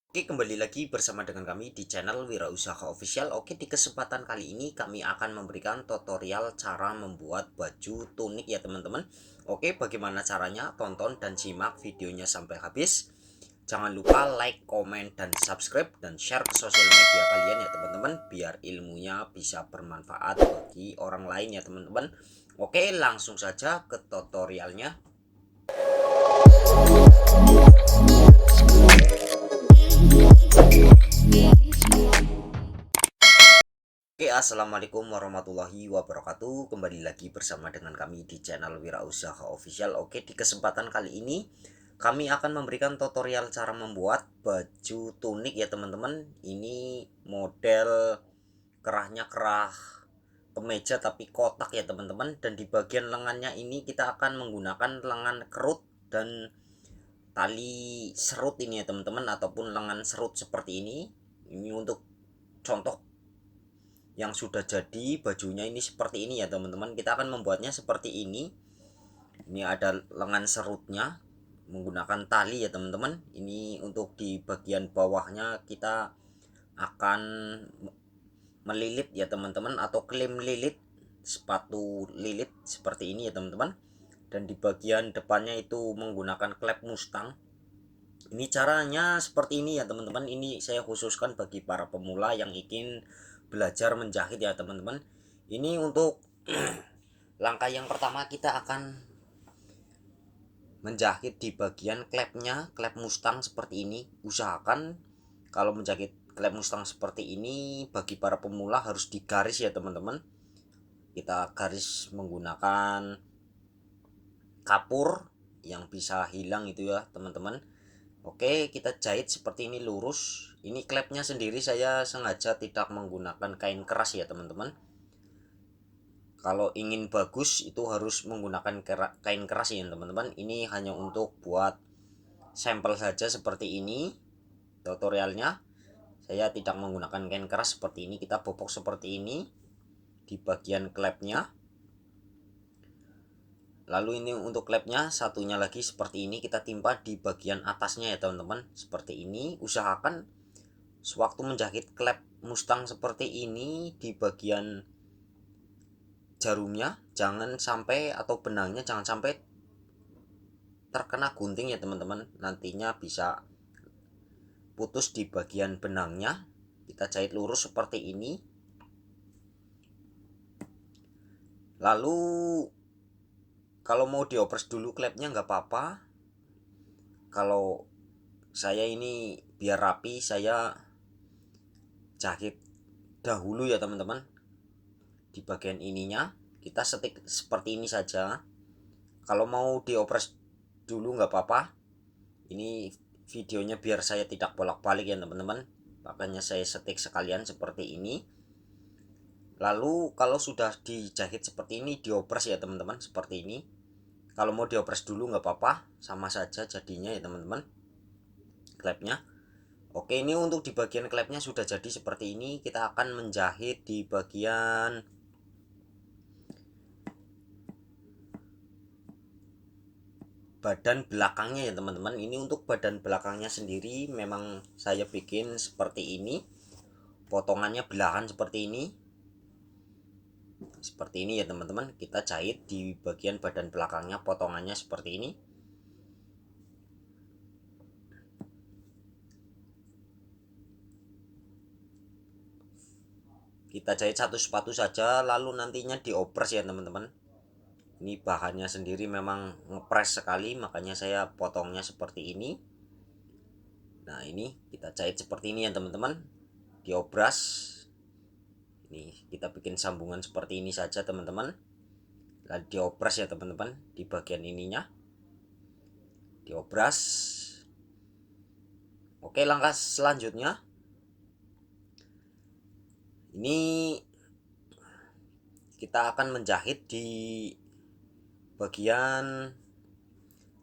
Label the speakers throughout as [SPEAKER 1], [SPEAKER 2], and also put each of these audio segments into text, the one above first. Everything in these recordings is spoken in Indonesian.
[SPEAKER 1] Oke, kembali lagi bersama dengan kami di channel Wirausaha Official. Oke, di kesempatan kali ini kami akan memberikan tutorial cara membuat baju tunik ya teman-teman. Oke, bagaimana caranya? Tonton dan simak videonya sampai habis. Jangan lupa like, komen, dan subscribe dan share ke sosial media kalian ya teman-teman, biar ilmunya bisa bermanfaat bagi orang lain ya teman-teman. Oke, langsung saja ke tutorialnya. Oke, assalamualaikum warahmatullahi wabarakatuh. Kembali lagi bersama dengan kami di channel Wirausaha Official. Oke, di kesempatan kali ini kami akan memberikan tutorial cara membuat baju tunik ya teman-teman. Ini model kerahnya kerah kemeja tapi kotak ya teman-teman. Dan di bagian lengannya ini kita akan menggunakan lengan kerut dan tali serut ini ya teman-teman, ataupun lengan serut seperti ini. Ini untuk contoh yang sudah jadi bajunya ini seperti ini ya teman-teman. Kita akan membuatnya seperti ini ada lengan serutnya menggunakan tali ya teman-teman. Ini untuk di bagian bawahnya kita akan melilit ya teman-teman, atau klem lilit, sepatu lilit seperti ini ya teman-teman. Dan di bagian depannya itu menggunakan klep Mustang. Ini caranya seperti ini ya teman-teman. Ini saya khususkan bagi para pemula yang ingin belajar menjahit ya teman-teman. Ini untuk langkah yang pertama kita akan menjahit di bagian klepnya, klep Mustang seperti ini. Usahakan kalau menjahit klep Mustang seperti ini bagi para pemula harus digaris ya teman-teman. Kita garis menggunakan kapur yang bisa hilang itu ya teman-teman. Oke, kita jahit seperti ini lurus. Ini klepnya sendiri saya sengaja tidak menggunakan kain keras ya teman-teman. Kalau ingin bagus itu harus menggunakan kain keras ya teman-teman. Ini hanya untuk buat sampel saja seperti ini tutorialnya. Saya tidak menggunakan kain keras seperti ini. Kita bopok seperti ini di bagian klepnya. Lalu ini untuk klepnya satunya lagi seperti ini, kita timpa di bagian atasnya ya teman-teman. Seperti ini. Usahakan sewaktu menjahit klep Mustang seperti ini di bagian jarumnya jangan sampai, atau benangnya jangan sampai terkena gunting ya teman-teman. Nantinya bisa putus di bagian benangnya. Kita jahit lurus seperti ini. Lalu kalau mau diopres dulu klepnya nggak apa-apa. Kalau saya ini biar rapi, saya jahit dahulu ya teman-teman. Di bagian ininya kita setik seperti ini saja. Kalau mau diopres dulu nggak apa-apa. Ini videonya biar saya tidak bolak-balik ya teman-teman, makanya saya setik sekalian seperti ini. Lalu kalau sudah dijahit seperti ini diopres ya teman-teman seperti ini. Kalau mau diopres dulu nggak apa-apa, sama saja jadinya ya teman-teman klepnya. Oke, ini untuk di bagian klepnya sudah jadi seperti ini. Kita akan menjahit di bagian badan belakangnya ya teman-teman. Ini untuk badan belakangnya sendiri memang saya bikin seperti ini, potongannya belahan seperti ini ya teman-teman. Kita jahit di bagian badan belakangnya, potongannya seperti ini. Kita jahit satu sepatu saja, lalu nantinya diopres ya teman-teman. Ini bahannya sendiri memang ngepres sekali, makanya saya potongnya seperti ini. Nah, ini kita jahit seperti ini ya teman-teman. Diobras. Ini kita bikin sambungan seperti ini saja teman-teman. Lalu diobras ya teman-teman di bagian ininya. Diobras. Oke, langkah selanjutnya ini kita akan menjahit di bagian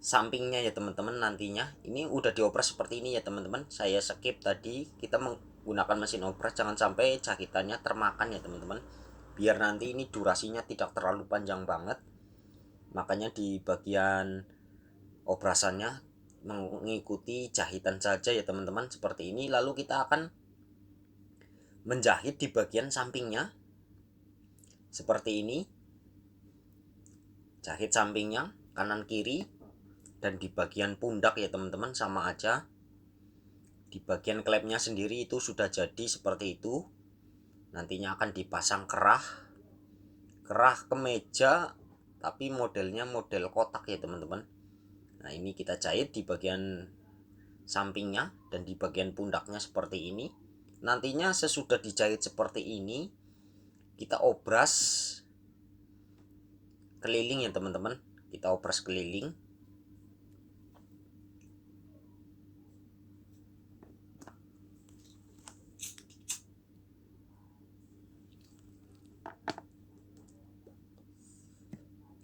[SPEAKER 1] sampingnya ya teman-teman. Nantinya ini udah diopres seperti ini ya teman-teman. Saya skip tadi, kita menggunakan mesin opres, jangan sampai jahitannya termakan ya teman-teman, biar nanti ini durasinya tidak terlalu panjang banget. Makanya di bagian obrasannya mengikuti jahitan saja ya teman-teman, seperti ini. Lalu kita akan menjahit di bagian sampingnya seperti ini, jahit sampingnya kanan kiri, dan di bagian pundak ya teman-teman sama aja. Di bagian klepnya sendiri itu sudah jadi seperti itu, nantinya akan dipasang kerah kemeja, tapi modelnya model kotak ya teman-teman. Nah ini kita jahit di bagian sampingnya dan di bagian pundaknya seperti ini. Nantinya sesudah dijahit seperti ini, kita obras keliling ya teman-teman, kita obras keliling.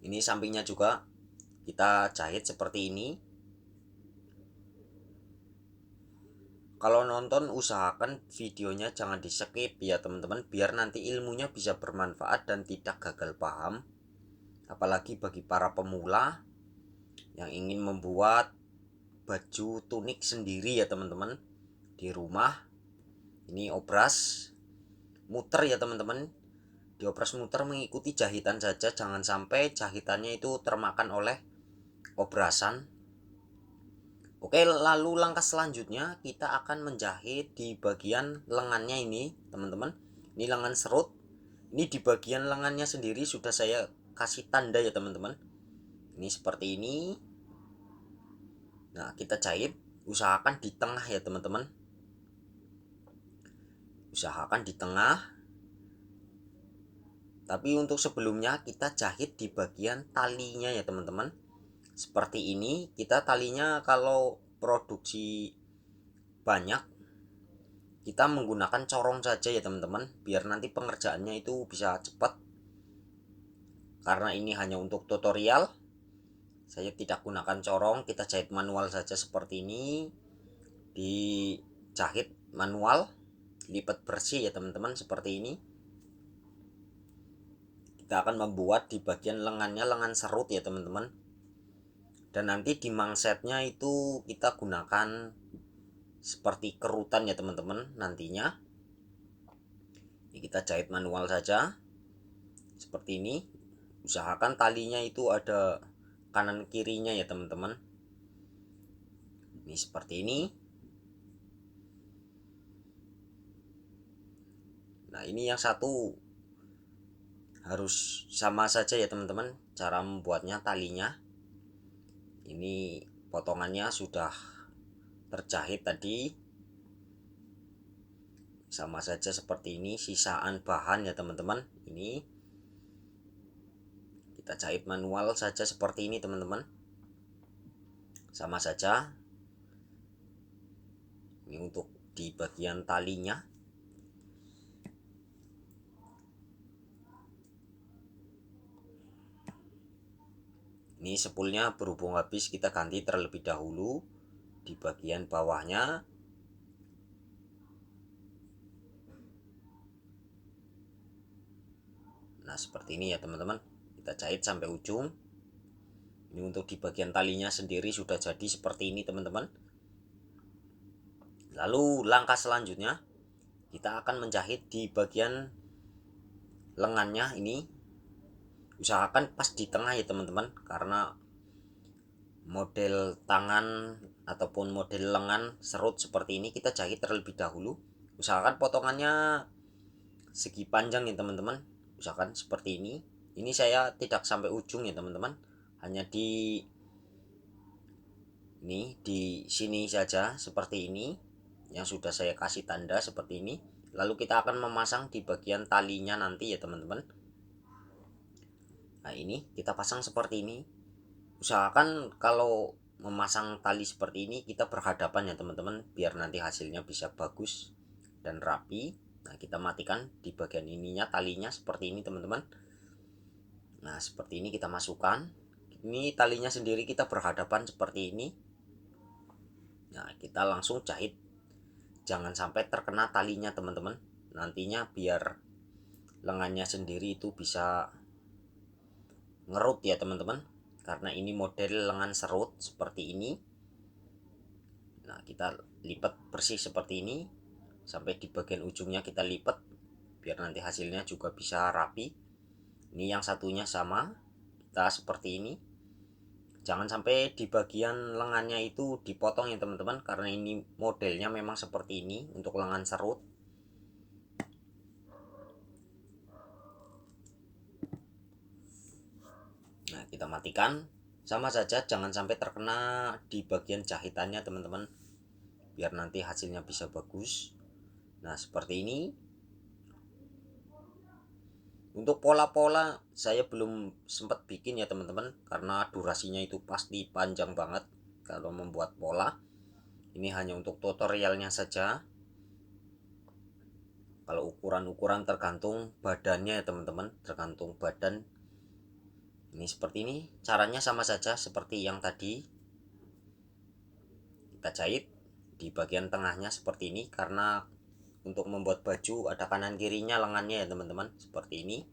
[SPEAKER 1] Ini sampingnya juga kita jahit seperti ini. Kalau nonton usahakan videonya jangan di skip ya teman-teman, biar nanti ilmunya bisa bermanfaat dan tidak gagal paham. Apalagi bagi para pemula yang ingin membuat baju tunik sendiri ya teman-teman di rumah. Ini obras muter ya teman-teman, diobras muter mengikuti jahitan saja, jangan sampai jahitannya itu termakan oleh obrasan. Oke, lalu langkah selanjutnya kita akan menjahit di bagian lengannya ini teman-teman. Ini lengan serut. Ini di bagian lengannya sendiri sudah saya kasih tanda ya teman-teman. Ini seperti ini. Nah kita jahit, usahakan di tengah ya teman-teman, usahakan di tengah. Tapi untuk sebelumnya kita jahit di bagian talinya ya teman-teman. Seperti ini, kita talinya kalau produksi banyak kita menggunakan corong saja ya teman-teman, biar nanti pengerjaannya itu bisa cepat. Karena ini hanya untuk tutorial, saya tidak gunakan corong, kita jahit manual saja seperti ini. Dijahit manual, lipat bersih ya teman-teman seperti ini. Kita akan membuat di bagian lengannya lengan serut ya teman-teman. Dan nanti di mangsetnya itu kita gunakan seperti kerutan ya teman-teman nantinya. Ini kita jahit manual saja seperti ini. Usahakan talinya itu ada kanan kirinya ya teman-teman. Ini seperti ini. Nah ini yang satu harus sama saja ya teman-teman cara membuatnya talinya. Ini potongannya sudah terjahit tadi, sama saja seperti ini, sisaan bahan ya teman-teman. Ini kita jahit manual saja seperti ini teman-teman, sama saja. Ini untuk di bagian talinya. Ini spoolnya berhubung habis, kita ganti terlebih dahulu di bagian bawahnya. Nah seperti ini ya teman-teman, kita jahit sampai ujung. Ini untuk di bagian talinya sendiri sudah jadi seperti ini teman-teman. Lalu langkah selanjutnya kita akan menjahit di bagian lengannya ini. Usahakan pas di tengah ya teman-teman, karena model tangan ataupun model lengan serut seperti ini kita jahit terlebih dahulu. Usahakan potongannya segi panjang ya teman-teman, usahakan seperti ini. Ini saya tidak sampai ujung ya teman-teman, hanya di sini saja seperti ini yang sudah saya kasih tanda seperti ini. Lalu kita akan memasang di bagian talinya nanti ya teman-teman. Nah ini kita pasang seperti ini. Usahakan kalau memasang tali seperti ini kita berhadapan ya teman-teman, biar nanti hasilnya bisa bagus dan rapi. Nah kita matikan di bagian ininya talinya seperti ini teman-teman. Nah seperti ini kita masukkan. Ini talinya sendiri kita berhadapan seperti ini. Nah kita langsung jahit, jangan sampai terkena talinya teman-teman. Nantinya biar lengannya sendiri itu bisa ngerut ya teman-teman, karena ini model lengan serut seperti ini. Nah, kita lipat bersih seperti ini sampai di bagian ujungnya, kita lipat biar nanti hasilnya juga bisa rapi. Ini yang satunya sama, kita seperti ini. Jangan sampai di bagian lengannya itu dipotong ya teman-teman, karena ini modelnya memang seperti ini untuk lengan serut. Nah, kita matikan. Sama saja, jangan sampai terkena di bagian jahitannya teman-teman, biar nanti hasilnya bisa bagus. Nah, seperti ini. Untuk pola-pola saya belum sempat bikin ya teman-teman, karena durasinya itu pasti panjang banget kalau membuat pola. Ini hanya untuk tutorialnya saja. Kalau ukuran-ukuran tergantung badannya ya teman-teman, tergantung badan. Ini seperti ini, caranya sama saja seperti yang tadi. Kita jahit di bagian tengahnya seperti ini, karena untuk membuat baju ada kanan kirinya lengannya ya teman-teman, seperti ini.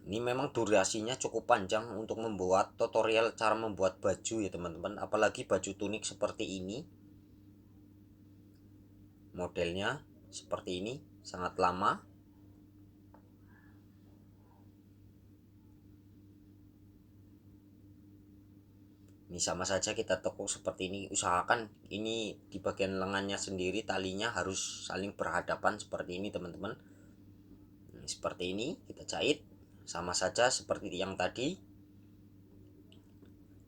[SPEAKER 1] Ini memang durasinya cukup panjang untuk membuat tutorial cara membuat baju ya teman-teman, apalagi baju tunik seperti ini. Modelnya seperti ini, sangat lama. Ini sama saja kita tekuk seperti ini. Usahakan ini di bagian lengannya sendiri talinya harus saling berhadapan seperti ini teman-teman. Seperti ini kita jahit. Sama saja seperti yang tadi.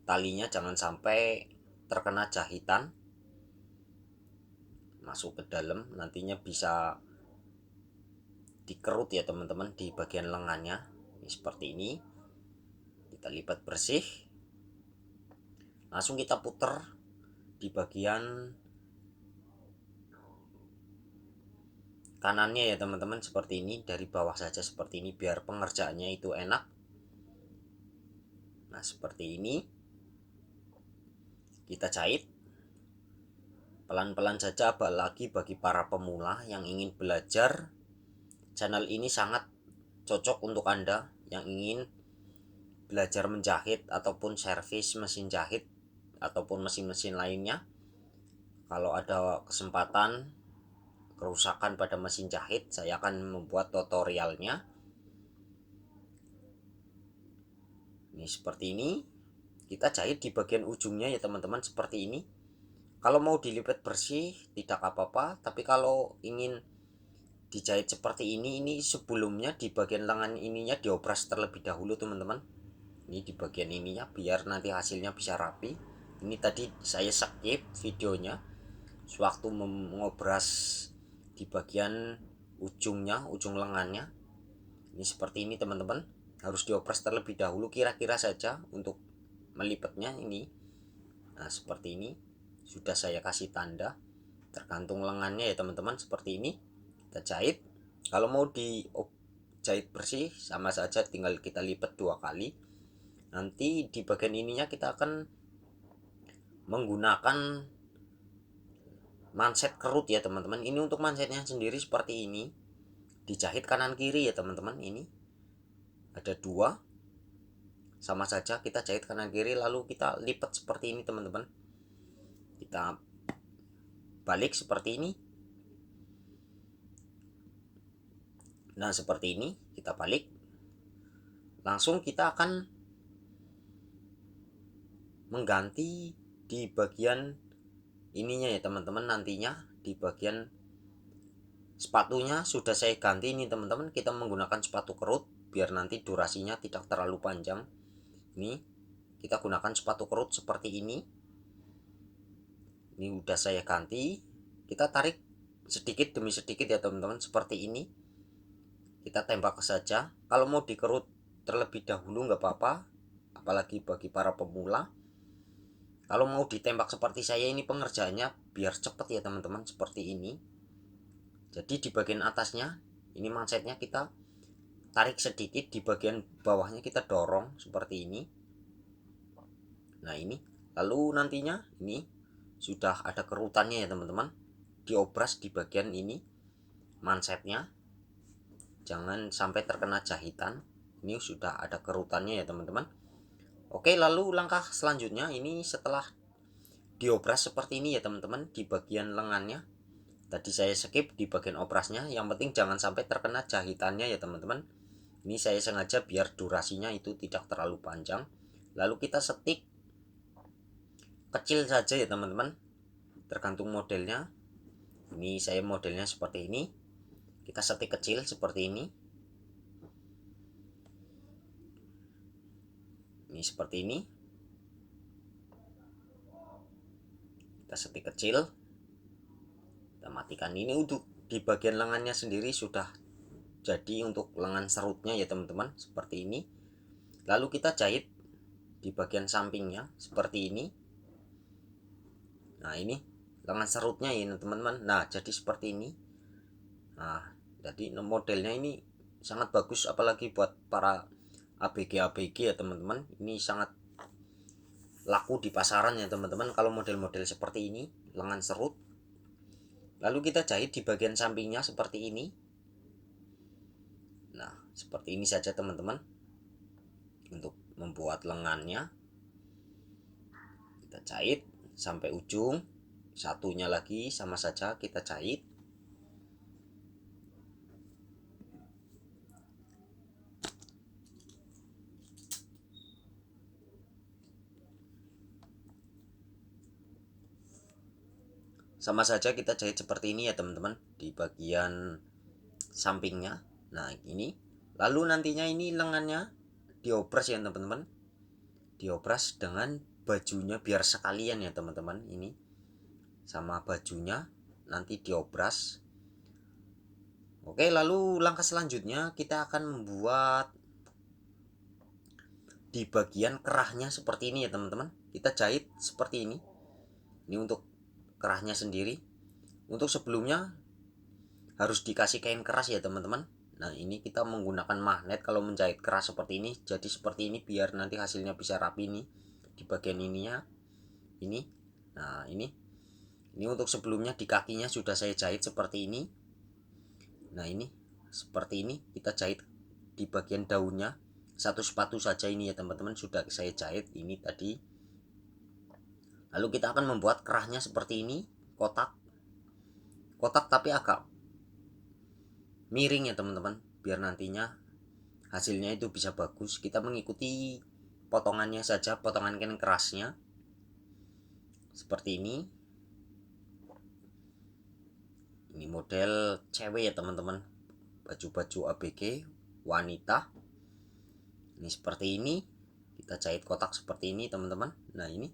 [SPEAKER 1] Talinya jangan sampai terkena jahitan masuk ke dalam, nantinya bisa dikerut ya teman-teman di bagian lengannya. Ini seperti ini. Kita lipat bersih. Langsung kita putar di bagian kanannya ya teman-teman, seperti ini. Dari bawah saja seperti ini biar pengerjaannya itu enak. Nah, seperti ini kita jahit pelan-pelan saja, apalagi bagi para pemula yang ingin belajar. Channel ini sangat cocok untuk Anda yang ingin belajar menjahit ataupun servis mesin jahit ataupun mesin-mesin lainnya. Kalau ada kesempatan kerusakan pada mesin jahit, saya akan membuat tutorialnya. Ini seperti ini. Kita jahit di bagian ujungnya ya teman-teman, seperti ini. Kalau mau dilipat bersih tidak apa-apa, tapi kalau ingin dijahit seperti ini sebelumnya di bagian lengan ininya diopras terlebih dahulu teman-teman. Ini di bagian ininya biar nanti hasilnya bisa rapi. Ini tadi saya skip videonya sewaktu mengobras di bagian ujungnya, ujung lengannya. Ini seperti ini teman-teman, harus diopras terlebih dahulu kira-kira saja untuk melipatnya ini. Nah, seperti ini sudah saya kasih tanda tergantung lengannya ya teman-teman, seperti ini. Kita jahit. Kalau mau dijahit bersih sama saja, tinggal kita lipat 2 kali. Nanti di bagian ininya kita akan menggunakan manset kerut ya teman-teman. Ini untuk mansetnya sendiri seperti ini, dijahit kanan kiri ya teman-teman. Ini ada 2, sama saja kita jahit kanan kiri lalu kita lipat seperti ini teman-teman. Kita balik seperti ini. Nah, seperti ini kita balik. Langsung kita akan mengganti di bagian ininya ya teman-teman. Nantinya di bagian sepatunya sudah saya ganti ini teman-teman. Kita menggunakan sepatu kerut biar nanti durasinya tidak terlalu panjang. Ini kita gunakan sepatu kerut seperti ini. Ini udah saya ganti. Kita tarik sedikit demi sedikit ya teman-teman, seperti ini. Kita tembak saja. Kalau mau dikerut terlebih dahulu nggak apa-apa, apalagi bagi para pemula. Kalau mau ditembak seperti saya ini pengerjaannya biar cepet ya teman-teman, seperti ini. Jadi di bagian atasnya ini mansetnya kita tarik sedikit, di bagian bawahnya kita dorong seperti ini. Nah, ini lalu nantinya ini sudah ada kerutannya ya teman-teman, diobras di bagian ini mansetnya, jangan sampai terkena jahitan. Ini sudah ada kerutannya ya teman-teman. Oke, lalu langkah selanjutnya ini setelah diobras seperti ini ya teman-teman. Di bagian lengannya tadi saya skip di bagian obrasnya, yang penting jangan sampai terkena jahitannya ya teman-teman. Ini saya sengaja biar durasinya itu tidak terlalu panjang. Lalu kita setik kecil saja ya teman-teman, tergantung modelnya. Ini saya modelnya seperti ini, kita setik kecil seperti ini. Ini seperti ini, kita setik kecil, kita matikan. Ini untuk di bagian lengannya sendiri sudah jadi untuk lengan serutnya ya teman-teman, seperti ini. Lalu kita jahit di bagian sampingnya seperti ini. Nah ini lengan serutnya ini teman-teman. Nah jadi seperti ini. Nah jadi modelnya ini sangat bagus, apalagi buat para ABG ya teman-teman. Ini sangat laku di pasaran ya teman-teman kalau model-model seperti ini, lengan serut. Lalu kita jahit di bagian sampingnya seperti ini. Nah seperti ini saja teman-teman untuk membuat lengannya. Kita jahit sampai ujung, satunya lagi sama saja kita jahit. Sama saja kita jahit seperti ini ya teman-teman di bagian sampingnya. Nah ini lalu nantinya ini lengannya diobras ya teman-teman, diobras dengan bajunya biar sekalian ya teman-teman. Ini sama bajunya nanti diobras. Oke, lalu langkah selanjutnya kita akan membuat di bagian kerahnya seperti ini ya teman-teman. Kita jahit seperti ini. Ini untuk kerahnya sendiri. Untuk sebelumnya harus dikasih kain keras ya teman-teman. Nah ini kita menggunakan magnet kalau menjahit keras seperti ini. Jadi seperti ini biar nanti hasilnya bisa rapi nih di bagian ininya. Ini. Nah ini untuk sebelumnya di kakinya sudah saya jahit seperti ini. Nah ini seperti ini kita jahit di bagian daunnya. Satu sepatu saja ini ya teman-teman sudah saya jahit ini tadi. Lalu kita akan membuat kerahnya seperti ini, kotak tapi agak miring ya teman-teman, biar nantinya hasilnya itu bisa bagus. Kita mengikuti potongannya saja, potongan kain kerasnya seperti ini. Ini model cewek ya teman-teman, baju-baju ABG wanita. Ini seperti ini, kita jahit kotak seperti ini teman-teman. Nah ini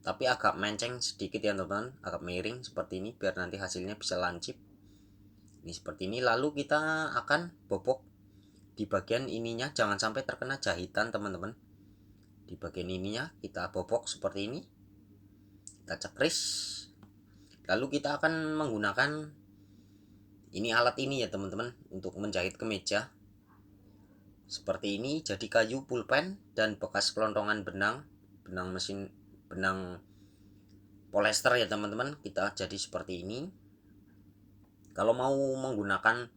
[SPEAKER 1] tapi agak menceng sedikit ya teman-teman, agak miring seperti ini biar nanti hasilnya bisa lancip. Ini seperti ini. Lalu kita akan bobok di bagian ininya, jangan sampai terkena jahitan teman-teman. Di bagian ininya kita bobok seperti ini, kita cekris. Lalu kita akan menggunakan ini alat ini ya teman-teman untuk menjahit kemeja seperti ini. Jadi kayu pulpen dan bekas kelontongan benang mesin, benang polyester ya teman-teman. Kita jadi seperti ini. Kalau mau menggunakan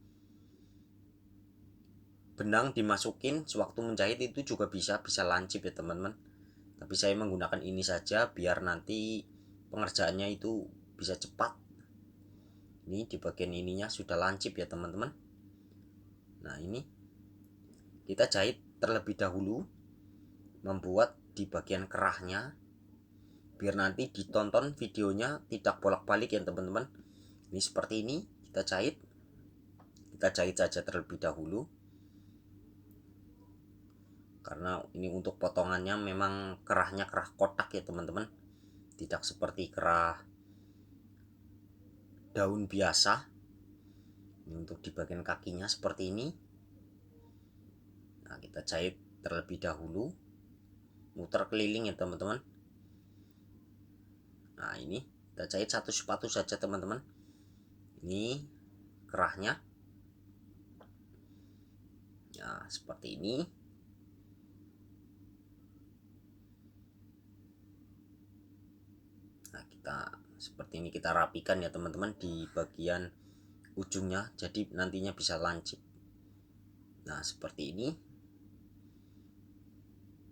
[SPEAKER 1] benang dimasukin sewaktu menjahit itu juga bisa lancip ya teman-teman. Tapi saya menggunakan ini saja biar nanti pengerjaannya itu bisa cepat. Ini di bagian ininya sudah lancip ya teman-teman. Nah ini kita jahit terlebih dahulu, membuat di bagian kerahnya biar nanti ditonton videonya tidak bolak-balik ya teman-teman. Ini seperti ini kita jahit saja terlebih dahulu, karena ini untuk potongannya memang kerahnya kerah kotak ya teman-teman, tidak seperti kerah daun biasa. Ini untuk di bagian kakinya seperti ini. Nah kita jahit terlebih dahulu, muter keliling ya teman-teman. Nah ini kita jahit satu sepatu saja teman-teman. Ini kerahnya. Nah seperti ini. Nah kita seperti ini kita rapikan ya teman-teman di bagian ujungnya, jadi nantinya bisa lancip. Nah seperti ini.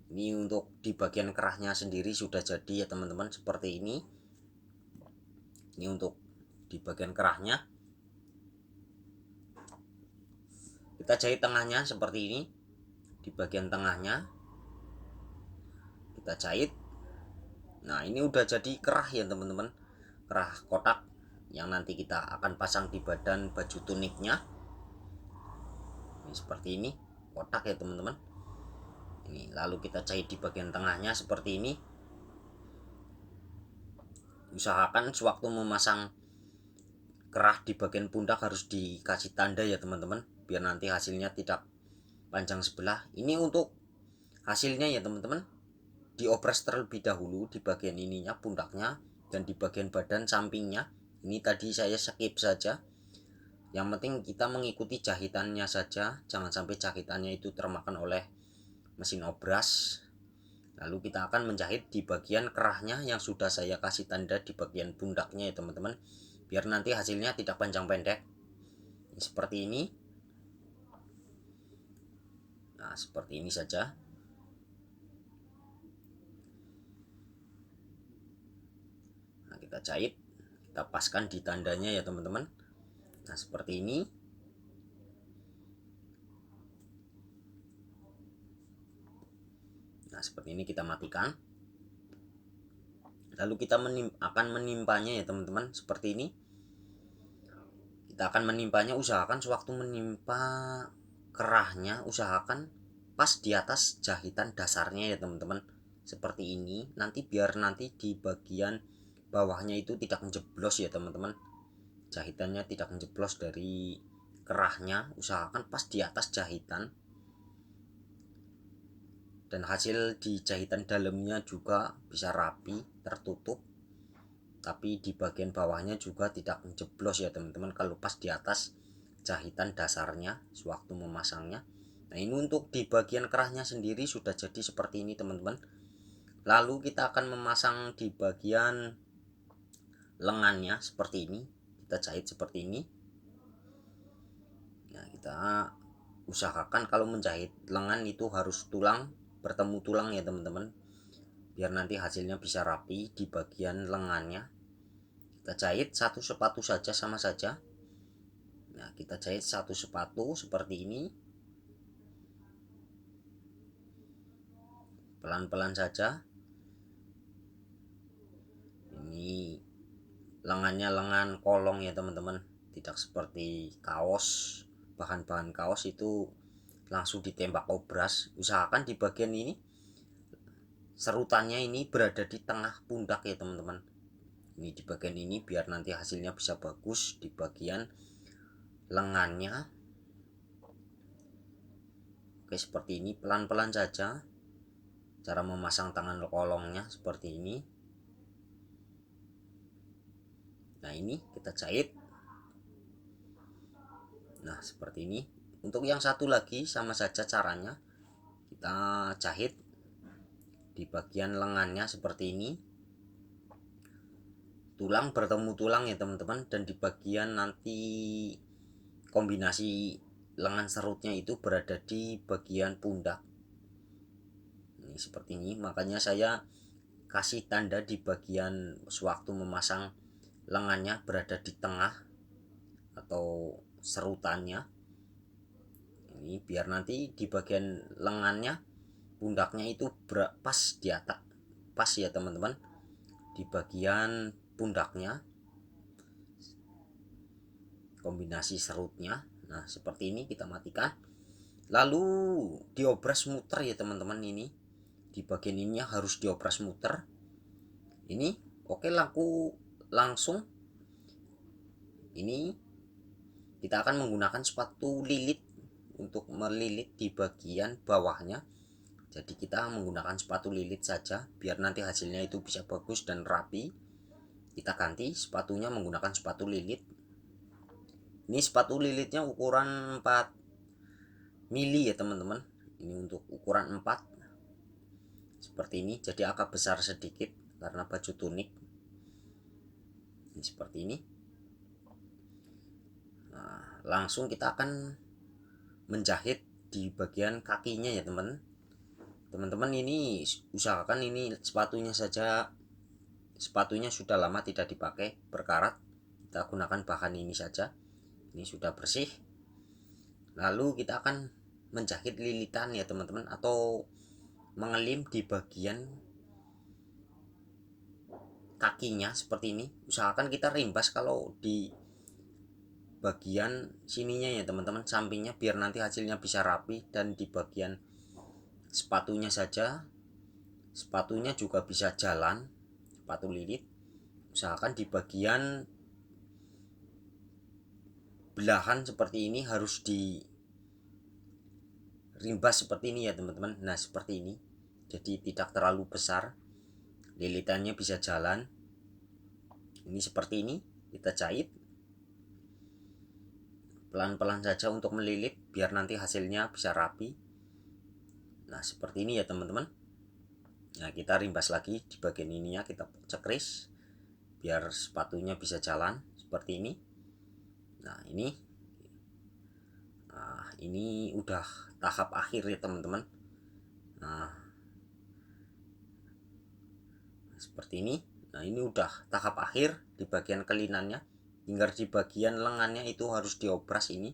[SPEAKER 1] Ini untuk di bagian kerahnya sendiri sudah jadi ya teman-teman seperti ini. Ini untuk di bagian kerahnya. Kita jahit tengahnya seperti ini. Di bagian tengahnya kita jahit. Nah, ini udah jadi kerah ya teman-teman, kerah kotak yang nanti kita akan pasang di badan baju tuniknya. Ini seperti ini, kotak ya teman-teman. Ini lalu kita jahit di bagian tengahnya seperti ini. Usahakan sewaktu memasang kerah di bagian pundak harus dikasih tanda ya teman-teman, biar nanti hasilnya tidak panjang sebelah. Ini untuk hasilnya ya teman-teman, diopres terlebih dahulu di bagian ininya, pundaknya, dan di bagian badan sampingnya. Ini tadi saya skip saja. Yang penting kita mengikuti jahitannya saja, jangan sampai jahitannya itu termakan oleh mesin obras. Lalu kita akan menjahit di bagian kerahnya yang sudah saya kasih tanda di bagian pundaknya ya teman-teman, biar nanti hasilnya tidak panjang pendek. Seperti ini. Nah, seperti ini saja. Nah, kita jahit, kita paskan di tandanya ya teman-teman. Nah, seperti ini. Nah, seperti ini kita matikan. Lalu kita akan menimpanya ya teman-teman, seperti ini. Kita akan menimpanya, usahakan sewaktu menimpa kerahnya, usahakan pas di atas jahitan dasarnya ya teman-teman. Seperti ini, nanti biar nanti di bagian bawahnya itu tidak menjeblos ya teman-teman. Jahitannya tidak menjeblos dari kerahnya, usahakan pas di atas jahitan. Dan hasil di jahitan dalamnya juga bisa rapi, tertutup. Tapi di bagian bawahnya juga tidak menjeblos ya teman-teman kalau pas di atas jahitan dasarnya sewaktu memasangnya. Nah, ini untuk di bagian kerahnya sendiri sudah jadi seperti ini teman-teman. Lalu kita akan memasang di bagian lengannya seperti ini. Kita jahit seperti ini. Nah, kita usahakan kalau menjahit lengan itu harus tulang bertemu tulang ya teman-teman, biar nanti hasilnya bisa rapi di bagian lengannya. Kita jahit satu sepatu saja, sama saja. Nah, kita jahit satu sepatu seperti ini, pelan-pelan saja. Ini lengannya lengan kolong ya teman-teman, tidak seperti kaos, bahan-bahan kaos itu langsung ditembak obras. Usahakan di bagian ini serutannya ini berada di tengah pundak ya teman-teman. Ini di bagian ini biar nanti hasilnya bisa bagus di bagian lengannya. Oke, seperti ini, pelan-pelan saja cara memasang tangan kolongnya seperti ini. Nah, ini kita jahit. Nah, seperti ini. Untuk yang satu lagi sama saja caranya, kita jahit di bagian lengannya seperti ini, tulang bertemu tulang ya teman-teman, dan di bagian nanti kombinasi lengan serutnya itu berada di bagian pundak. Ini seperti ini, makanya saya kasih tanda di bagian sewaktu memasang lengannya berada di tengah atau serutannya. Ini biar nanti di bagian lengannya, pundaknya itu pas di atas, pas ya teman-teman, di bagian pundaknya kombinasi serutnya. Nah, seperti ini kita matikan. Lalu diobras muter ya teman-teman, ini di bagian ininya harus diobras muter. Ini oke, langsung ini kita akan menggunakan sepatu lilit untuk melilit di bagian bawahnya. Jadi kita menggunakan sepatu lilit saja biar nanti hasilnya itu bisa bagus dan rapi. Kita ganti sepatunya menggunakan sepatu lilit. Ini sepatu lilitnya ukuran 4 mili ya teman-teman. Ini untuk ukuran 4 seperti ini, jadi agak besar sedikit karena baju tunik. Ini seperti ini. Nah, langsung kita akan menjahit di bagian kakinya ya teman-teman. Ini usahakan ini sepatunya saja sepatunya sudah lama tidak dipakai, berkarat, kita gunakan bahan ini saja. Ini sudah bersih. Lalu kita akan menjahit lilitan ya teman-teman, atau mengelim di bagian kakinya seperti ini. Usahakan kita rimbas kalau di bagian sininya ya teman-teman, sampingnya, biar nanti hasilnya bisa rapi. Dan di bagian sepatunya saja, sepatunya juga bisa jalan, sepatu lilit. Usahakan di bagian belahan seperti ini harus di rimbas seperti ini ya teman-teman. Nah seperti ini, jadi tidak terlalu besar, lilitannya bisa jalan. Ini seperti ini, kita jahit pelan-pelan saja untuk melilit biar nanti hasilnya bisa rapi. Nah seperti ini ya teman-teman. Nah kita rimbas lagi di bagian ininya, kita cekris biar sepatunya bisa jalan seperti ini. Nah ini udah tahap akhir ya teman-teman. Nah seperti ini. Nah ini udah tahap akhir di bagian kelinannya. Tinggal di bagian lengannya itu harus diobras. Ini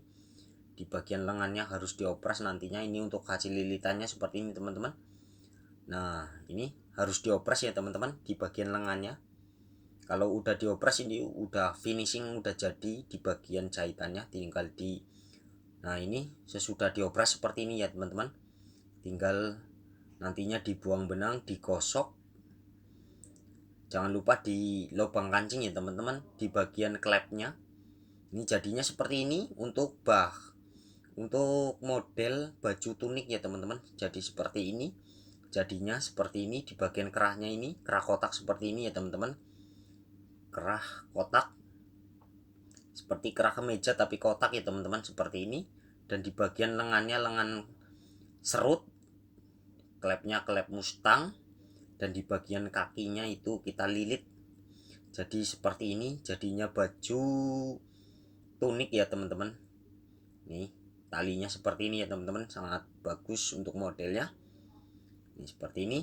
[SPEAKER 1] di bagian lengannya harus diobras nantinya. Ini untuk hasil lilitannya seperti ini teman-teman. Nah ini harus diobras ya teman-teman di bagian lengannya. Kalau udah diobras ini udah finishing, udah jadi di bagian jahitannya, tinggal di, nah ini sesudah diobras seperti ini ya teman-teman. Tinggal nantinya dibuang benang, digosok. Jangan lupa di lubang kancing ya teman-teman, di bagian klepnya. Ini jadinya seperti ini untuk untuk model baju tunik ya teman-teman. Jadi seperti ini, jadinya seperti ini di bagian kerahnya, ini kerah kotak seperti ini ya teman-teman. Kerah kotak seperti kerah kemeja tapi kotak ya teman-teman, seperti ini. Dan di bagian lengannya lengan serut, klepnya klep Mustang. Dan di bagian kakinya itu kita lilit. Jadi seperti ini jadinya baju tunik ya teman-teman. Nih talinya seperti ini ya teman-teman, sangat bagus untuk modelnya. Ini seperti ini.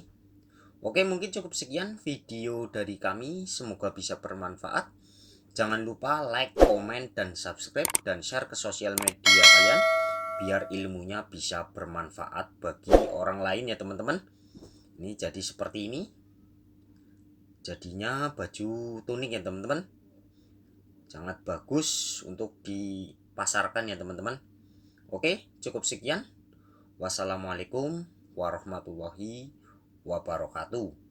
[SPEAKER 1] Oke, mungkin cukup sekian video dari kami, semoga bisa bermanfaat. Jangan lupa like, komen, dan subscribe, dan share ke sosial media kalian biar ilmunya bisa bermanfaat bagi orang lain ya teman-teman. Ini jadi seperti ini, jadinya baju tunik ya teman-teman, sangat bagus untuk dipasarkan ya teman-teman. Oke, cukup sekian. Wassalamualaikum warahmatullahi wabarakatuh.